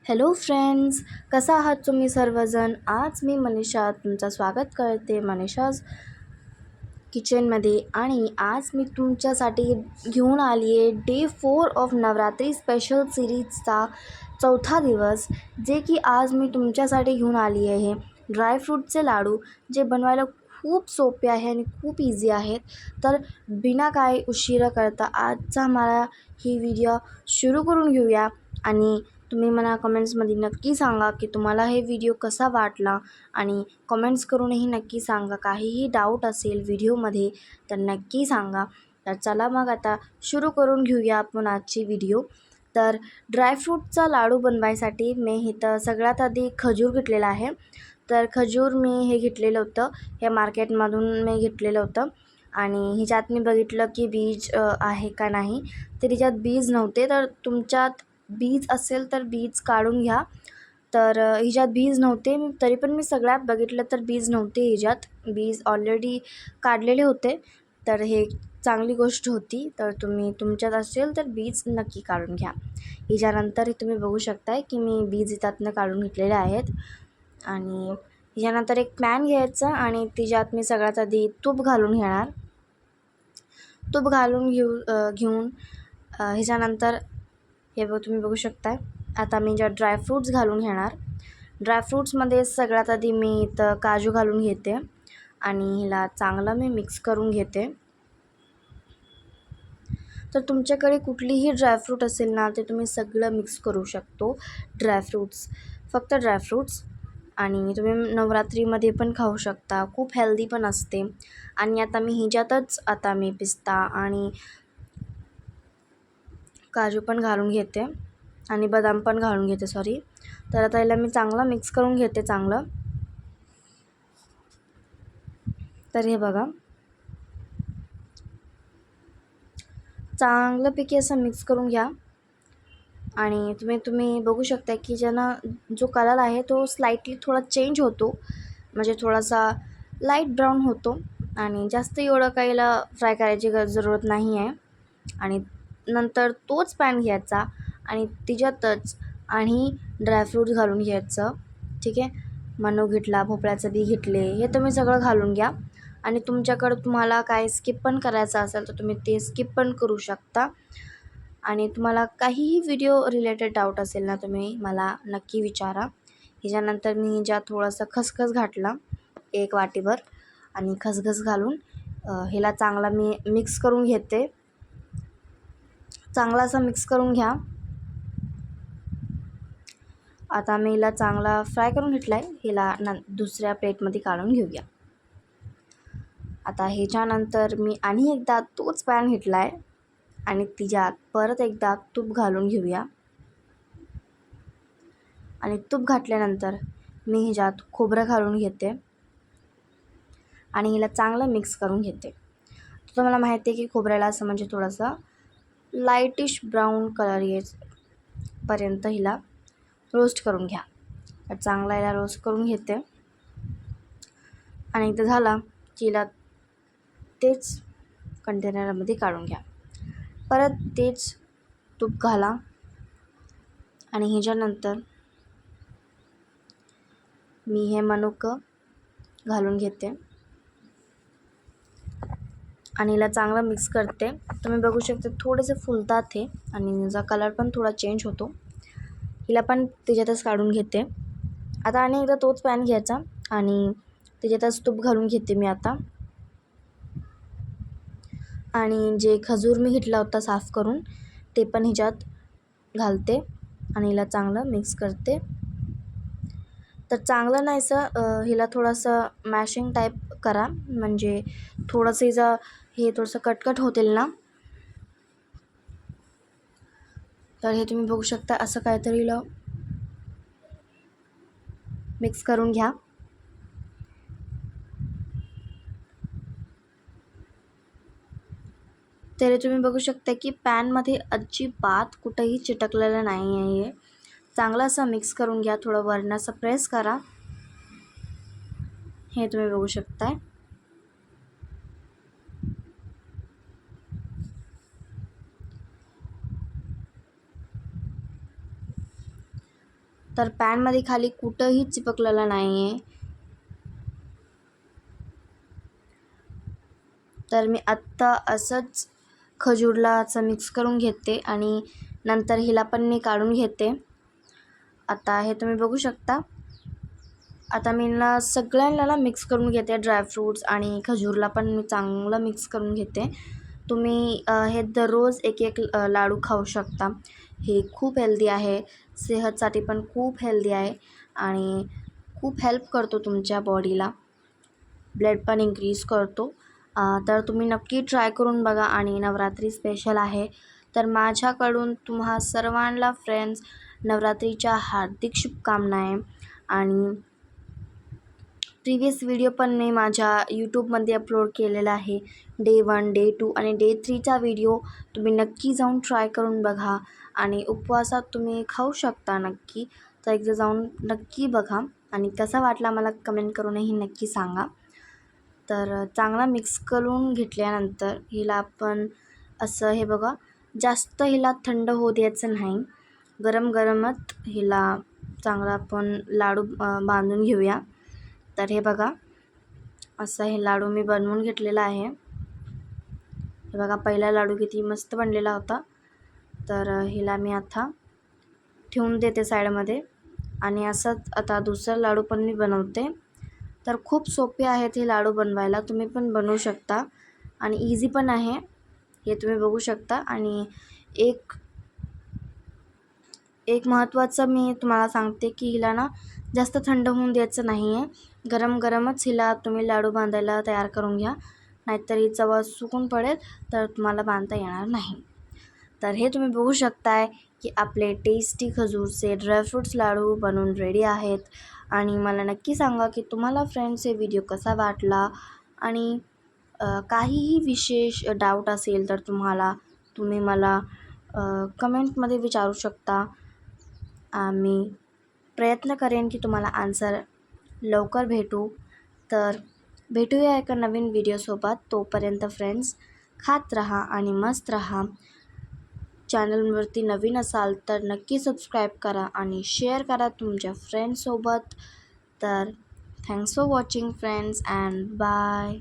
Hello friends, कसा आहात तुम्ही सर्वजण. आज मी मनीषा तुमचं स्वागत करते मनीषाज किचनमध्ये. आणि आज मी तुमच्यासाठी घेऊन आली आहे डे 4 ऑफ नवरात्री स्पेशल सिरीजचा चौथा दिवस, जे की आज मी तुमच्यासाठी घेऊन आली आहे ड्रायफ्रूटचे लाडू, जे बनवायला खूप सोपे आहे आणि खूप इझी आहेत. तर बिना काही उशिरा करता आजचा मला ही व्हिडिओ सुरू करून घेऊया. आणि तुम्ही मला कमेंट्समध्ये नक्की सांगा की तुम्हाला हे व्हिडिओ कसा वाटला, आणि कमेंट्स करूनही नक्की सांगा. काहीही डाऊट असेल व्हिडिओमध्ये तर नक्की सांगा. तर चला मग आता सुरू करून घेऊया आपण आजची व्हिडिओ. तर ड्रायफ्रूटचा लाडू बनवायसाठी मी इथं सगळ्यात आधी खजूर घेतलेला आहे. तर खजूर मी हे घेतलेलं होतं, हे मार्केटमधून मी घेतलेलं होतं. आणि ह्याच्यात मी बघितलं की बीज आहे का नाही, तर ह्याच्यात बीज नव्हते. तर तुमच्यात बीज असेल तर बीज काढून घ्या. तर ह्याच्यात बीज नव्हते, तरी पण मी सगळ्यात बघितलं तर बीज नव्हते ह्याच्यात. बीज ऑलरेडी काढलेले होते. तर हे चांगली गोष्ट होती. तर तुम्ही तुमच्यात असेल तर बीज नक्की काढून घ्या. ह्याच्यानंतर तुम्ही बघू शकताय की मी बीज त्यातनं काढून घेतलेले आहेत. आणि ह्याच्यानंतर एक पॅन घ्यायचं आणि त्याच्यात मी सगळ्यात आधी तूप घालून घेणार. तूप घालून घेऊन ह्याच्यानंतर हे तुम्ही बघू शकताय. आता मी ज्या ड्रायफ्रूट्स घालून घेणार. ड्रायफ्रूट्समध्ये सगळ्यात आधी मी इथं काजू घालून घेते आणि हिला चांगलं मी मिक्स करून घेते. तर तुमच्याकडे कुठलीही ड्रायफ्रूट असेल ना, ते तुम्ही सगळं मिक्स करू शकतो. फक्त ड्रायफ्रूट्स. आणि तुम्ही नवरात्रीमध्ये पण खाऊ शकता, खूप हेल्दी पण असते. आणि आता मी ह्याच्यातच पिस्ता आणि काजू पण घालून घेते आणि बदाम पण घालून घेते, सॉरी. तर आता याला मी चांगलं मिक्स करून घेते चांगलं. तर हे बघा, चांगल्यापैकी असं मिक्स करून घ्या. आणि तुम्ही बघू शकता की ज्यानं जो कलर आहे तो स्लाइटली थोडा चेंज होतो, म्हणजे थोडासा लाईट ब्राऊन होतो. आणि जास्त एवढं काहीला फ्राय करायची जरूरत नाही आहे. आणि नंतर तोच पॅन घ्यायचा आणि त्याच्यातच आणि ड्रायफ्रूट्स घालून घ्यायचं. ठीक आहे, मनो घेतला, भोपळ्याचं बी घेतले, हे तुम्ही सगळं घालून घ्या. आणि तुम्हाला काय स्किप पण करायचं असेल तर तुम्ही ते स्किप पण करू शकता. आणि तुम्हाला काहीही व्हिडिओ रिलेटेड डाऊट असेल ना, तुम्ही मला नक्की विचारा. ह्याच्यानंतर मी ज्या थोडासा खसखस घातला 1 वाटीभर, आणि खसखस घालून ह्याला चांगला मी मिक्स करून घेते. चांगला असं मिक्स करून घ्या. आता मी हिला चांगला फ्राय करून घेतला आहे. हिला दुसऱ्या प्लेटमध्ये काढून घेऊया. आता ह्याच्यानंतर मी आणि एकदा तोच पॅन घेतला आहे आणि तिच्यात परत एकदा तूप घालून घेऊया. आणि तूप घातल्यानंतर मी ह्याच्यात खोबरं घालून घेते आणि हिला चांगलं मिक्स करून घेते. तुम्हाला माहिती आहे की खोबऱ्याला असं म्हणजे थोडासा लाईटिश ब्राऊन कलर येईपर्यंत हिला रोस्ट करून घ्या. तर चांगला हिला रोस्ट करून घेते. आणि इथं झाला की हिला तेच कंटेनरमध्ये काढून घ्या. परत तेच तूप घाला आणि ह्याच्यानंतर मी हे मनुकं घालून घेते आणि हिला चांगलं मिक्स करते. तुम्ही बघू शकता थोडेसे फुलतात हे, आणि त्याचा कलर पण थोडा चेंज होतो. हिला पण त्याच्यातच काढून घेते. आता आणि एकदा तोच पॅन घ्यायचा आणि त्याच्यातच तूप घालून घेते मी आता. आणि जे खजूर मी घेतला होता साफ करून, ते पण ह्याच्यात घालते आणि हिला चांगलं मिक्स करते. तर चांगलं नाहीसं हिला थोडंसं मॅशिंग टाईप करा, म्हणजे थोडंसं हिचं हे थोडंसं कटकट होतील ना. तर हे तुम्ही बघू शकता, असं काहीतरी हिला मिक्स करून घ्या. तरी तुम्ही बघू शकता की पॅनमध्ये अजिबात कुठंही चिटकलेलं नाही आहे. चांगलं असं मिक्स करून घ्या. थोडं वरनं असं प्रेस करा. हे तुम्ही बघू शकताय. तर पॅनमध्ये खाली कुठंही चिपकलेलं नाही आहे. तर मी आत्ता असंच खजूरला असं मिक्स करून घेते आणि नंतर हिला पण मी काढून घेते. आता हे तुम्ही बघू शकता. आता मी ना सगळ्यांना मिक्स करून घेते, ड्रायफ्रूट्स आणि खजूरला पण मी चांगलं मिक्स करून घेते. तुम्ही हे दररोज एक एक लाडू खाऊ शकता. हे खूप हेल्दी आहे, सेहतसाठी पण खूप हेल्दी आहे आणि खूप हेल्प करतो तुमच्या बॉडीला, ब्लड पण इन्क्रीज करतो. तर तुम्ही नक्की ट्राय करून बघा. आणि नवरात्री स्पेशल आहे, तर माझ्याकडून तुम्हा सर्वांना फ्रेंड्स नवरात्रीच्या हार्दिक शुभकामना आहे. आणि प्रिव्हियस व्हिडिओ पण मी माझ्या यूट्यूबमध्ये अपलोड केलेला आहे. डे 1, डे 2 आणि डे 3चा व्हिडिओ तुम्ही नक्की जाऊन ट्राय करून बघा. आणि उपवासात तुम्ही खाऊ शकता नक्की, तर एकदा जाऊन नक्की बघा. आणि कसा वाटला मला कमेंट करूनही नक्की सांगा. तर चांगला मिक्स करून घेतल्यानंतर हिला आपण असं हे बघा, जास्त हिला थंड होऊ द्यायचं नाही. गरम गरमच हिला चांगला आपण लाडू बांधून घेऊया. तर हे बघा, असं हे लाडू मी बनवून घेतलेला आहे. हे बघा, पहिला लाडू किती मस्त बनलेला होता. तर हिला मी आता ठेवून देते साईडमध्ये. आणि असंच आता दुसरा लाडू पण मी बनवते. तर खूप सोपे आहेत हे लाडू बनवायला, तुम्ही पण बनवू शकता आणि इझी पण आहे, हे तुम्ही बघू शकता. आणि एक महत्त्वाचं मी तुम्हाला सांगते की हिला ना जास्त थंड होऊन द्यायचं नाही आहे. गरम गरमच हिला तुम्ही लाडू बांधायला तयार करून घ्या, नाहीतर ही चव सुकून पडेल, तर तुम्हाला बांधता येणार नाही. तर हे तुम्ही बघू शकताय की आपले टेस्टी खजूरचे ड्रायफ्रूट्स लाडू बनवून रेडी आहेत. आणि मला नक्की सांगा की तुम्हाला फ्रेंड्स हे व्हिडिओ कसा वाटला. आणि काहीही विशेष डाऊट असेल तर तुम्ही मला कमेंटमध्ये विचारू शकता. मी प्रयत्न करेन की तुम्हाला आन्सर लवकर भेटू. तर भेटूया एका नवीन व्हिडिओसोबत. तोपर्यंत फ्रेंड्स खात राहा आणि मस्त राहा. चॅनलवरती नवीन असाल तर नक्की सबस्क्राईब करा आणि शेअर करा तुमच्या फ्रेंड्ससोबत. तर thanks for watching friends and bye.